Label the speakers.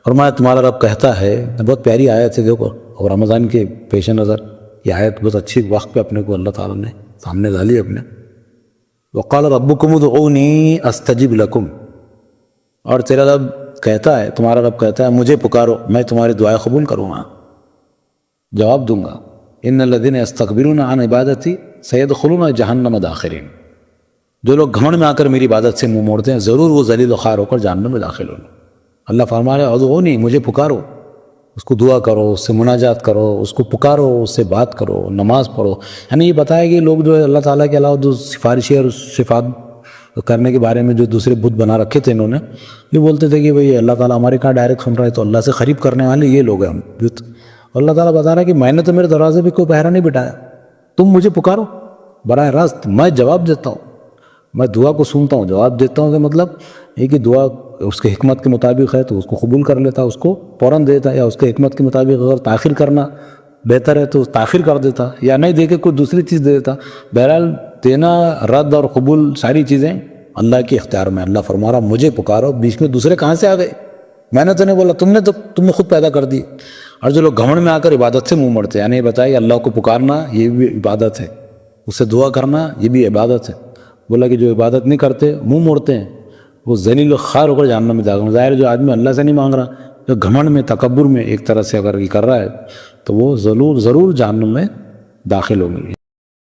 Speaker 1: فرمایا تمہارا رب کہتا ہے، بہت پیاری آیت ہے دیکھو، اور رمضان کے پیش نظر یہ آیت بہت اچھی وقت پہ اپنے کو اللہ تعالیٰ نے سامنے ڈالی اپنے. وقال ربکم ادعونی استجب لکم، اور تیرا رب کہتا ہے، تمہارا رب کہتا ہے مجھے پکارو میں تمہاری دعائیں قبول کروں گا، جواب دوں گا. ان الذین یستکبرون عن عبادتی سیدخلون جہنم داخرین، جو لوگ گھمنڈ میں آ کر میری عبادت سے منہ موڑتے ہیں ضرور وہ ذلیل و خوار ہو کر جہنم میں داخل ہوں گے. اللہ فرما رہے ادعونی، مجھے پکارو، اس کو دعا کرو، اس سے مناجات کرو، اس کو پکارو، اس سے بات کرو، نماز پڑھو. یعنی یہ بتایا کہ لوگ جو ہے اللہ تعالیٰ کے علاوہ جو سفارشی اور صفات کرنے کے بارے میں جو دوسرے بت بنا رکھے تھے انہوں نے، یہ بولتے تھے کہ بھئی اللہ تعالیٰ ہمارے کہاں ڈائریکٹ سن رہا ہے، تو اللہ سے قریب کرنے والے یہ لوگ ہیں بت. اللہ تعالیٰ بتا رہا ہے کہ میں نے تو میرے دروازے پہ کوئی پہرا نہیں بٹھایا، تم مجھے پکارو براہ راست، میں جواب دیتا ہوں، میں دعا کو سنتا ہوں، جواب دیتا ہوں. کہ مطلب یہ کہ دعا اس کے حکمت کے مطابق ہے تو اس کو قبول کر لیتا، اس کو فوراً دیتا، یا اس کے حکمت کے مطابق اگر تاخیر کرنا بہتر ہے تو تاخیر کر دیتا، یا نہیں دے کے کوئی دوسری چیز دے دیتا. بہرحال دینا، رد اور قبول ساری چیزیں اللہ کے اختیار میں. اللہ فرما رہا مجھے پکارو، بیچ میں دوسرے کہاں سے آ گئے؟ میں نے تو نہیں بولا، تم نے خود پیدا کر دی. اور جو لوگ گھمنڈ میں آ کر عبادت سے منہ موڑتے ہیں، یعنی یہ بتایا کہ اللہ کو پکارنا یہ بھی عبادت ہے، اس سے دعا کرنا یہ بھی عبادت ہے. بولا کہ جو عبادت نہیں کرتے منہ موڑتے ہیں وہ ذلیل و خوار ہو کر جہنم میں داخل. ظاہر جو آدمی اللہ سے نہیں مانگ رہا، جو گھمنڈ میں تکبر میں ایک طرح سے اگر یہ کر رہا ہے تو وہ ضرور جہنم میں داخل ہوں گے.